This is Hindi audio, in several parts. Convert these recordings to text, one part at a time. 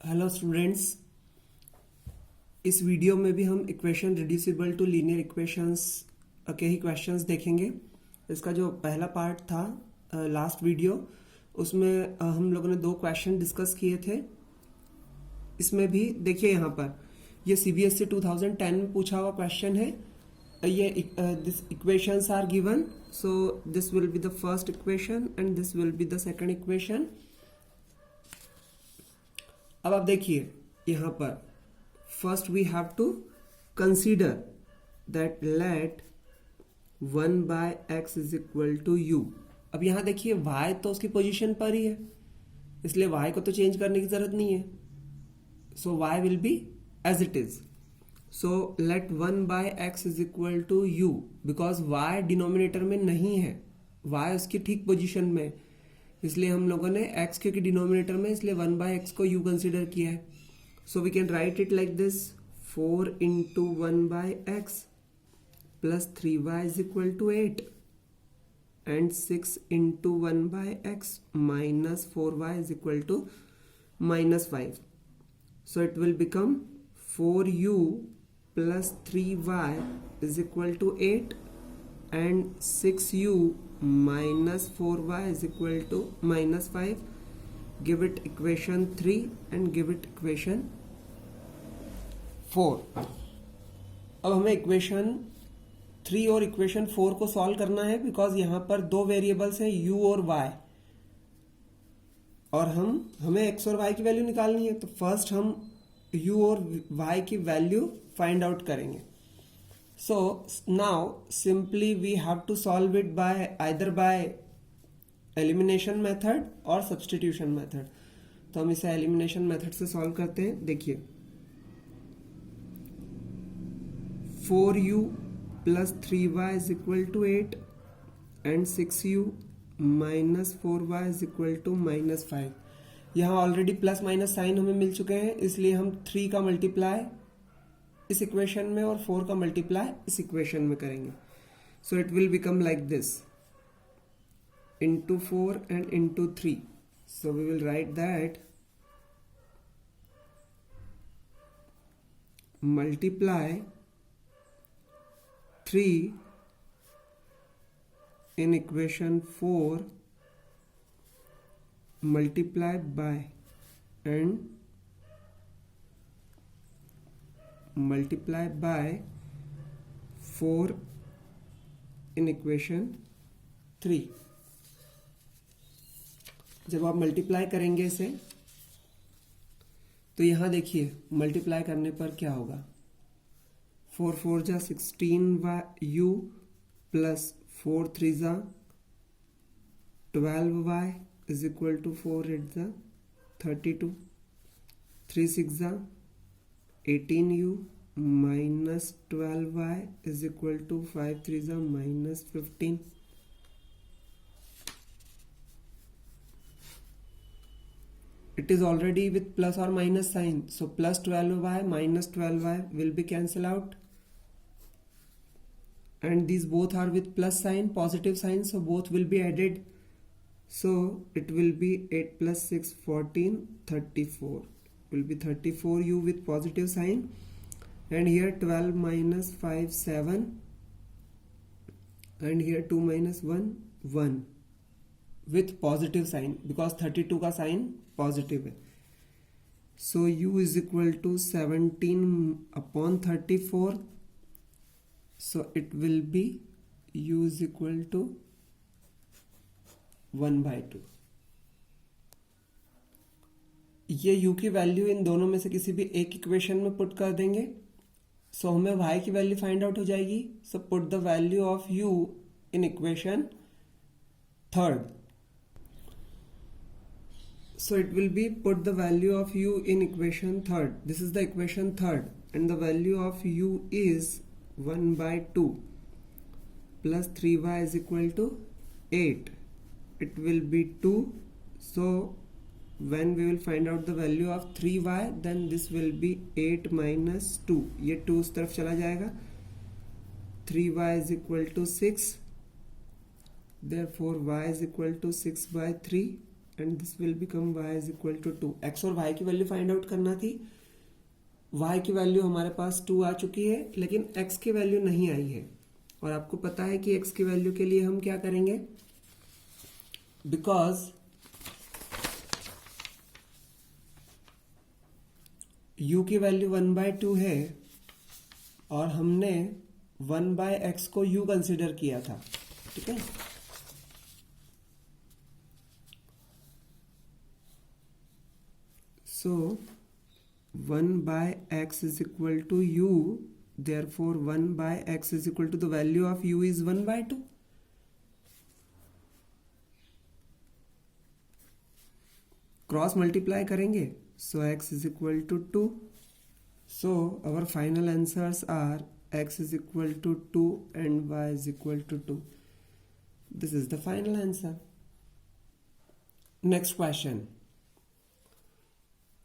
हेलो स्टूडेंट्स, इस वीडियो में भी हम equation reducible to linear equations के ही क्वेश्चंस देखेंगे। इसका जो पहला पार्ट था लास्ट वीडियो, उसमें हम लोगों ने दो क्वेश्चन डिस्कस किए थे। इसमें भी देखिए, यहाँ पर ये CBSE 2010 में पूछा हुआ क्वेश्चन है। ये this equations are given, so this will be the first equation and this will be the second equation. अब आप देखिए यहाँ पर first we have to consider that let 1/x is equal to u। अब यहाँ देखिए y तो उसकी पोजीशन पर ही है, इसलिए y को तो चेंज करने की जरूरत नहीं है। So y will be as it is. So let 1/x is equal to u, because y denominator में नहीं है, y उसकी ठीक पोजीशन में है, इसलिए हम लोगों ने x क्योंकि डिनोमिनेटर में, इसलिए 1/x को u कंसिडर किया है। So we can write it like this, 4 into 1/x plus 3y is equal to 8 and 6 into 1/x minus 4y is equal to -5। So it will become 4u plus 3y is equal to 8 and 6u minus 4y is equal to -5. Give it equation 3 and give it equation 4. अब हमें इक्वेशन 3 और इक्वेशन 4 को सॉल्व करना है, बिकॉज यहाँ पर दो वेरिएबल्स हैं u और y, और हमें x और y की वैल्यू निकालनी है। तो फर्स्ट हम u और y की वैल्यू फाइंड आउट करेंगे। So now simply we have to solve it by either by elimination method or substitution method. तो हम इसे elimination method से solve करते हैं। देखिए 4u plus 3y is equal to 8 and 6u minus 4y is equal to -5। यहाँ ऑलरेडी प्लस माइनस साइन हमें मिल चुके हैं, इसलिए हम 3 का मल्टीप्लाई इस इक्वेशन में और 4 का मल्टीप्लाई इस इक्वेशन में करेंगे। So it will become like this, into 4 and into 3। So we will write that multiply 3 in equation 4 multiply by and multiply by 4 in equation 3। जब आप मल्टीप्लाई करेंगे इसे, तो यहां देखिए मल्टीप्लाई करने पर क्या होगा, 4 4 जा 16u प्लस 4 3 जा 12y इज इक्वल टू 4 8 जा 32, 3 6 जा 18u minus 12y is equal to 5 3 जा minus 15। It is already with plus or minus sign, so plus 12y minus 12y will be cancel out, and these both are with plus sign, positive sign, so both will be added. So it will be 8 plus 6 14 34 will be 34u with positive sign, and here 12 minus 5 7, and here 2 minus 1 1 with positive sign, because 32 का साइन पॉजिटिव है। so u is equal to 17/34, so it will be u is equal to 1/2। ये u की वैल्यू इन दोनों में से किसी भी एक इक्वेशन में पुट कर देंगे, सो हमें y की वैल्यू फाइंड आउट हो जाएगी। So put the value of u in equation 3rd। So it will be put the value of u in equation 3rd। This is the equation 3rd and the value of u is 1/2 plus 3y is equal to 8। It will be 2। So when we will find out the value of 3y, then this will be 8 minus 2, ये 2 उस तरफ चला जाएगा, 3y is equal to 6, therefore y is equal to 6/3 and this will become y is equal to 2। x और y की वैल्यू फाइंड आउट करना थी। y की वैल्यू हमारे पास 2 आ चुकी है, लेकिन x की वैल्यू नहीं आई है। और आपको पता है कि x की वैल्यू के लिए हम क्या करेंगे, बिकॉज u की वैल्यू 1/2 है और हमने 1/x को u कंसिडर किया था, ठीक है। So 1/x is equal to u, therefore 1/x is equal to the value of u is 1/2. Cross multiply करेंगे, so x is equal to 2. So our final answers are x is equal to 2 and y is equal to 2. This is the final answer. Next question.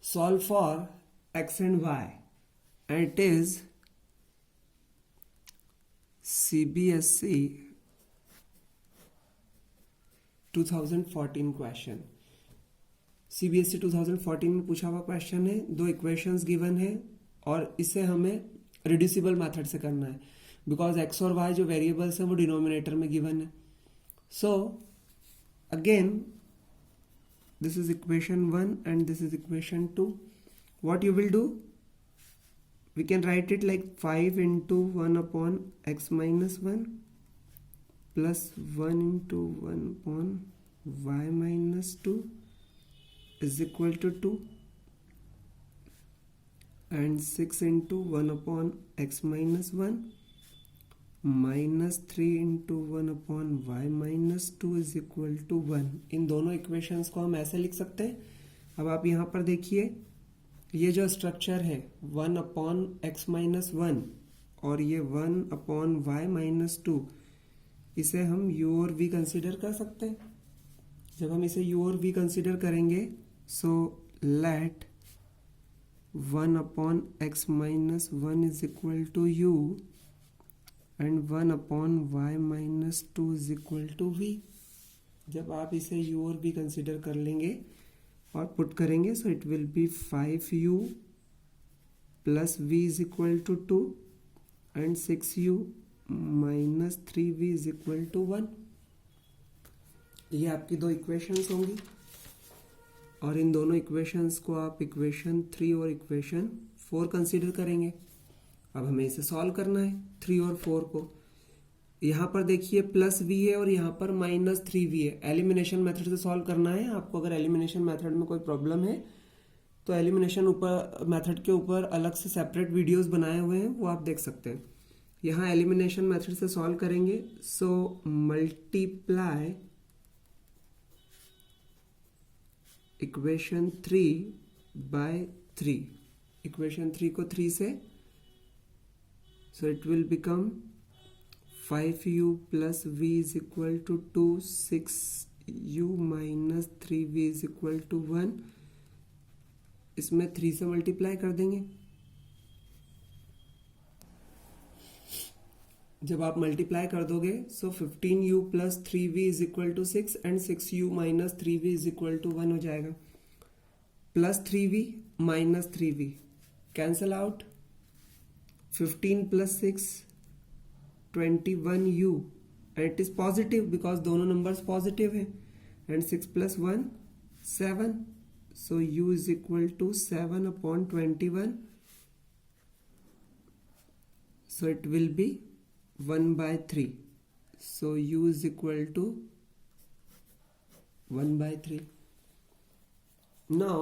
Solve for x and y, and it is CBSE 2014 question. CBSE 2014 में पूछा हुआ क्वेश्चन है, दो इक्वेशंस गिवन है और इसे हमें रिड्यूसिबल मेथड से करना है, बिकॉज x और y जो वेरिएबल्स हैं वो डिनोमिनेटर में गिवन है। So again this is equation 1 and this is equation 2. What you will do? We can write it like 5 into 1 upon x minus 1 plus 1 into 1 upon y minus 2 is equal to 2, and 6 into 1 upon x minus 1 minus 3 into 1 upon y minus 2 is equal to 1. इन दोनों इक्वेशंस को हम ऐसे लिख सकते हैं। अब आप यहाँ पर देखिए, ये जो स्ट्रक्चर है 1 अपॉन एक्स माइनस 1 और ये 1 अपॉन वाई माइनस 2, इसे हम u और v कंसिडर कर सकते हैं। जब हम इसे u और v कंसिडर करेंगे, so let 1 upon x minus 1 is equal to u एंड 1 upon y minus 2 is equal to v। जब आप इसे u और v कंसिडर कर लेंगे और पुट करेंगे, so it will be 5u plus v is equal to 2 and 6u minus 3v is equal to 1। ये आपकी दो इक्वेशंस होंगी और इन दोनों इक्वेशंस को आप इक्वेशन 3 और इक्वेशन 4 कंसीडर करेंगे। अब हमें इसे सॉल्व करना है 3 और 4 को। यहाँ पर देखिए प्लस v है और यहाँ पर माइनस 3v है। एलिमिनेशन मेथड से सॉल्व करना है आपको। अगर एलिमिनेशन मेथड में कोई प्रॉब्लम है तो एलिमिनेशन ऊपर मेथड के ऊपर अलग से सेपरेट वीडियोस बनाए हुए हैं, वो आप देख सकते हैं। यहाँ एलिमिनेशन मेथड से सॉल्व करेंगे, सो मल्टीप्लाई इक्वेशन 3/3। इक्वेशन 3 को 3 से, सो it will become 5u plus v is equal to 2, 6u minus 3v is equal to 1। इसमें 3 से मल्टीप्लाई कर देंगे। जब आप मल्टीप्लाई कर दोगे, सो 15u plus 3v is equal to 6 and 6u minus 3v is equal to 1 हो जाएगा। Plus 3v minus 3v cancel out, 15 plus 6 21u and it is positive because दोनों नंबर्स पॉजिटिव हैं, and 6 plus 1 7, so u is equal to 7 upon 21, so it will be 1/3, so u is equal to 1/3। Now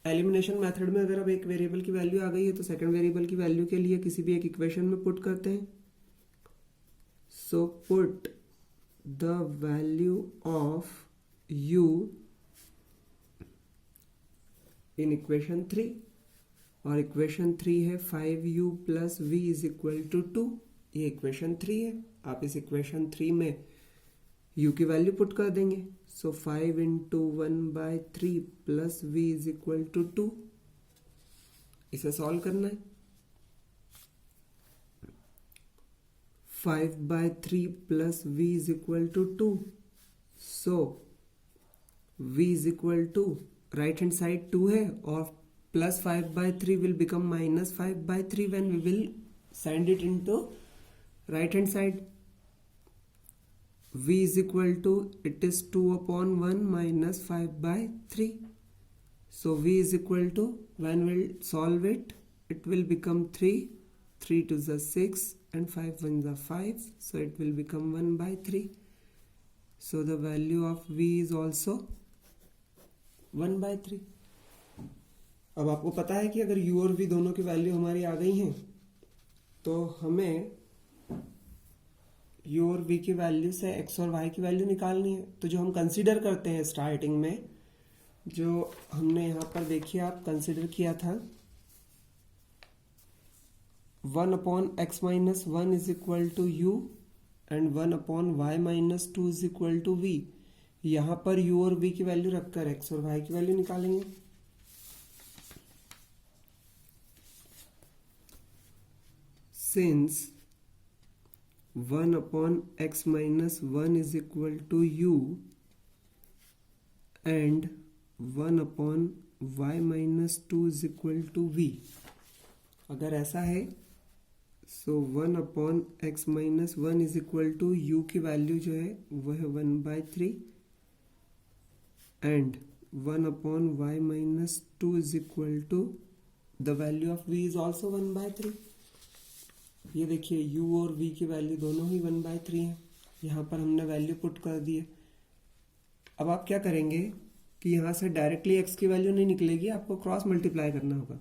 elimination method में अगर अब एक वेरिएबल की वैल्यू आ गई है तो सेकंड वेरिएबल की वैल्यू के लिए किसी भी एक इक्वेशन में पुट करते हैं। So put the value of u in equation 3 और इक्वेशन 3 है 5u plus v is equal to 2। ये इक्वेशन 3 है। आप इस इक्वेशन 3 में u की वैल्यू पुट कर देंगे, सो 5 into 1/3 plus v is equal to 2। इसे सॉल्व करना है। 5/3 plus v is equal to 2, so v is equal to right hand side 2 है और plus 5/3 will become minus 5/3 when we will send it into right hand side. v is equal to, it is 2/1 minus 5/3. So v is equal to, when we'll solve it, it will become 3. 3 to the 6 and 5 1 the 5. So it will become 1/3. So the value of v is also 1/3. अब आपको पता है कि अगर u और v दोनों की वैल्यू हमारी आ गई हैं तो हमें u और v की वैल्यू से x और y की वैल्यू निकालनी है. तो जो हम कंसीडर करते हैं स्टार्टिंग में, जो हमने यहाँ पर देखिए आप कंसीडर किया था 1/x-1 is equal to u and 1/y-2 is equal to v. यहाँ पर u और v की वैल्यू रखकर x और y की वैल्यू निकालेंगे. Since 1/x-1 is equal to u and 1/y-2 is equal to v. अगर ऐसा है so 1/x-1 is equal to u की वैल्यू जो है वो है 1/3 and 1/y-2 is equal to the value of v is also 1/3. ये देखिए u और v की वैल्यू दोनों ही 1/3 है. यहाँ पर हमने वैल्यू पुट कर दी है. अब आप क्या करेंगे कि यहाँ से डायरेक्टली x की वैल्यू नहीं निकलेगी, आपको क्रॉस मल्टीप्लाई करना होगा.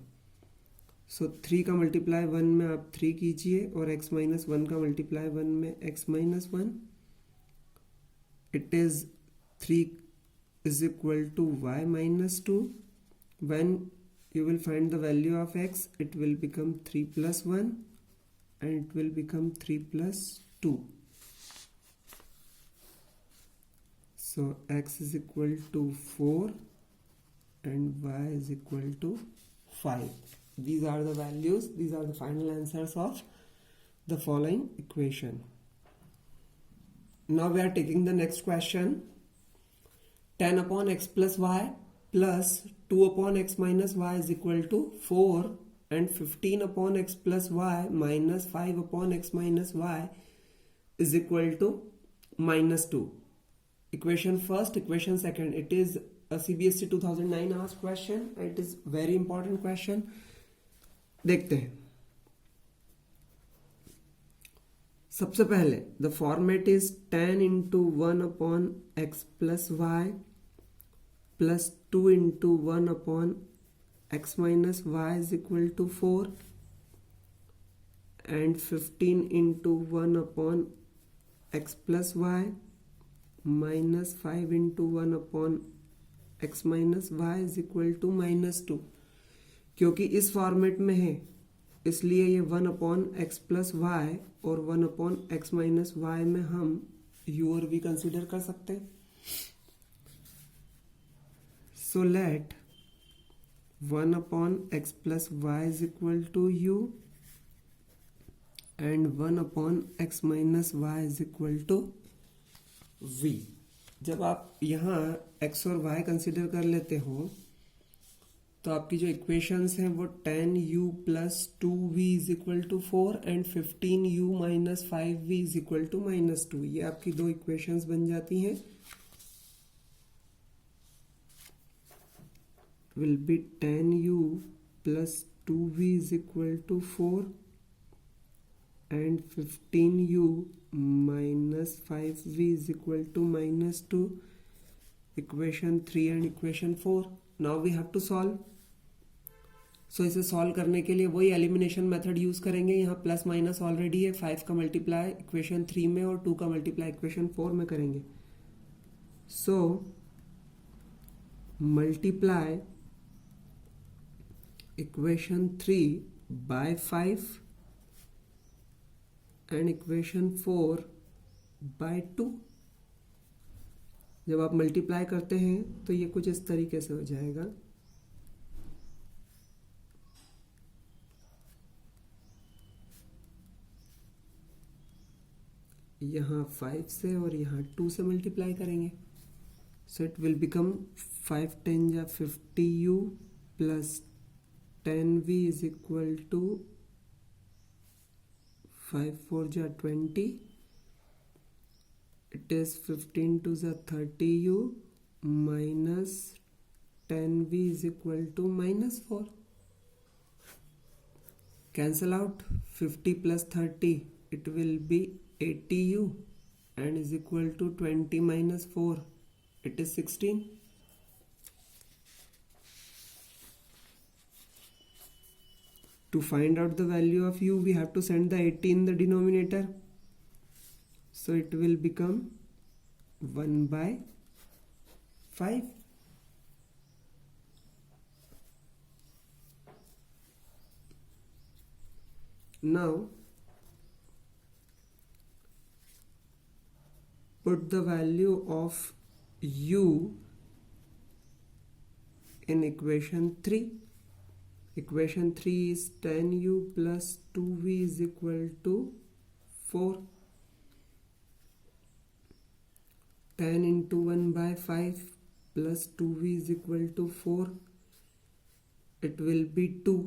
सो 3 का मल्टीप्लाई 1 में आप 3 कीजिए और x-1 का मल्टीप्लाई 1 में x-1. It is 3 is equal to y-2. When you will find the value of x, it will become 3 plus 1 and it will become 3 plus 2. So x is equal to 4 and y is equal to 5. These are the values, these are the final answers of the following equation. Now we are taking the next question. 10/x plus y plus 2/x minus y is equal to 4 and 15/x plus y minus 5/x minus y is equal to -2. Equation first, equation second. It is a CBSE 2009 asked question. It is very important question. देखते हैं. सबसे पहले the format is 10 into 1/x plus y plus 2 into 1/x minus y is equal to 4 and 15 into 1/x plus y minus 5 into 1/x minus y is equal to -2. क्योंकि इस फॉर्मेट में है इसलिए ये 1/x plus y और 1/x minus y में हम u और v कंसीडर कर सकते हैं. So let 1/x plus y is equal to u and 1/x minus y is equal to v. जब आप यहाँ x और y कंसीडर कर लेते हो तो आपकी जो इक्वेशंस हैं वो 10u plus 2v is equal to 4 and 15u minus 5v is equal to -2. ये आपकी दो इक्वेशंस बन जाती हैं. Will be 10u plus 2v is equal to 4 and 15u minus 5v is equal to -2. Equation 3 and equation 4. Now we have to solve. So इसे सॉल्व करने के लिए वही एलिमिनेशन मेथड यूज करेंगे. यहाँ प्लस माइनस ऑलरेडी है. 5 का मल्टीप्लाई इक्वेशन 3 में और 2 का मल्टीप्लाई इक्वेशन 4 में करेंगे. So multiply equation 3 by 5 and equation 4 by 2. जब आप मल्टीप्लाई करते हैं तो ये कुछ इस तरीके से हो जाएगा. यहाँ 5 से और यहाँ 2 से मल्टीप्लाई करेंगे. So it will become 5 10 ja 50u plus 10v is equal to 5 4 ja 20. It is 15 2 ja 30u minus 10v is equal to minus 4. Cancel out 50 plus 30. It will be 80u and is equal to 20 minus 4. It is 16. To find out the value of u, we have to send the 80 in the denominator. So it will become 1 by 5. Now put the value of u in equation 3. Equation 3 is 10u plus 2v is equal to 4. 10 into 1 by 5 plus 2v is equal to 4. It will be 2.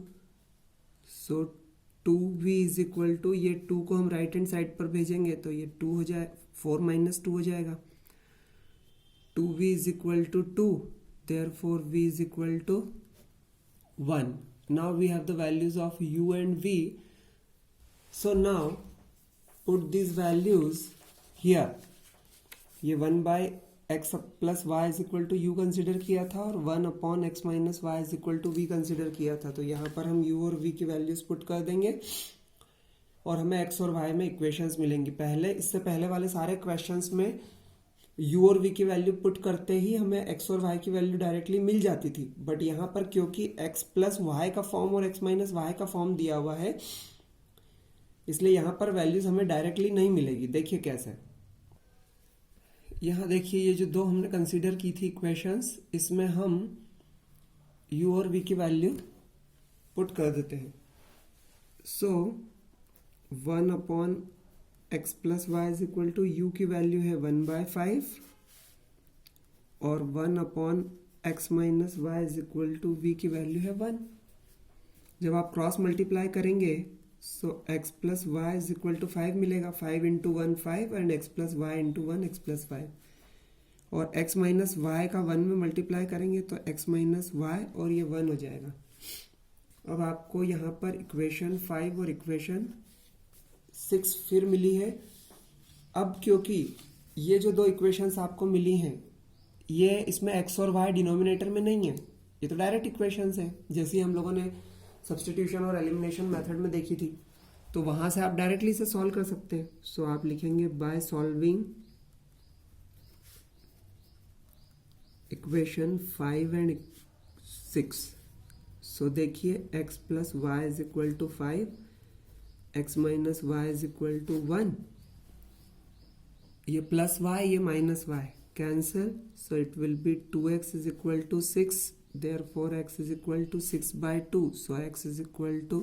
So 2v is equal to, ये 2 को हम राइट हैंड साइड पर भेजेंगे तो ये 2 हो जाए, 4 माइनस 2 हो जाएगा. 2v is equal to 2. Therefore v is equal to 1. Now we have the values of u and v. So now put these values here. ये 1 by x plus y is equal to u consider किया था और 1 upon x minus y is equal to v consider किया था. तो यहाँ पर हम u और v की वैल्यूज पुट कर देंगे और हमें x और y में इक्वेशंस मिलेंगी. इससे पहले वाले सारे क्वेश्चंस में u और v की वैल्यू पुट करते ही हमें x और y की वैल्यू डायरेक्टली मिल जाती थी. बट यहाँ पर क्योंकि x प्लस y का फॉर्म और x माइनस y का फॉर्म दिया हुआ है, इसलिए यहाँ पर वैल्यूज हमें डायरेक्टली नहीं मिलेगी. देखिए कैसे. यहाँ देखिए ये जो दो हमने कंसीडर की थी इक्वेशंस, इसमें हम u और v की वैल्यू पुट कर देते हैं. So 1 upon x plus y is equal to u की वैल्यू है 1 बाय 5 और 1 upon x minus y is equal to v की वैल्यू है 1. जब आप क्रॉस मल्टीप्लाई करेंगे so x plus y is equal to 5 मिलेगा. 5 into 1 5 and x plus y into 1 x plus 5. और x माइनस वाई का 1 में मल्टीप्लाई करेंगे तो x माइनस वाई और ये 1 हो जाएगा. अब आपको यहाँ पर इक्वेशन 5 और इक्वेशन 6 फिर मिली है. अब क्योंकि ये जो दो इक्वेशंस आपको मिली हैं, ये इसमें x और y डिनोमिनेटर में नहीं है, ये तो डायरेक्ट इक्वेशंस हैं जैसी हम लोगों ने सब्स्टिट्यूशन और एलिमिनेशन मेथड में देखी थी. तो वहां से आप डायरेक्टली इसे सॉल्व कर सकते हैं. सो आप लिखेंगे by solving equation 5 and 6. So देखिए x plus y is equal to 5, x minus y is equal to 1. ये प्लस वाई, ये minus y cancel. So it will be 2x is equal to 6. Therefore x is equal to 6 by 2. So x is equal to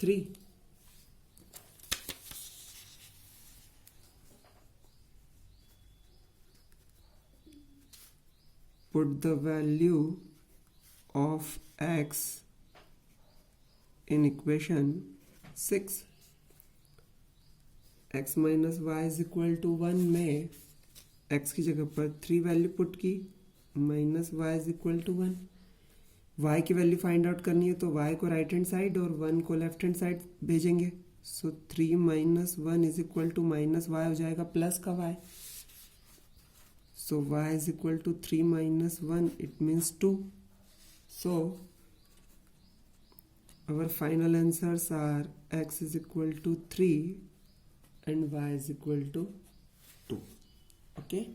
3. Put the value of x in equation 6. x minus y is equal to 1 में x की जगह पर 3 वैल्यू पुट की, minus y is equal to 1. Y की वैल्यू फाइंड आउट करनी है तो वाई को राइट हैंड साइड और 1 को लेफ्ट हैंड साइड भेजेंगे. So 3 minus 1 is equal to minus y हो जाएगा प्लस का y. So y is equal to 3 minus 1, it means 2. So our final answers are x is equal to 3 and y is equal to 2. Okay.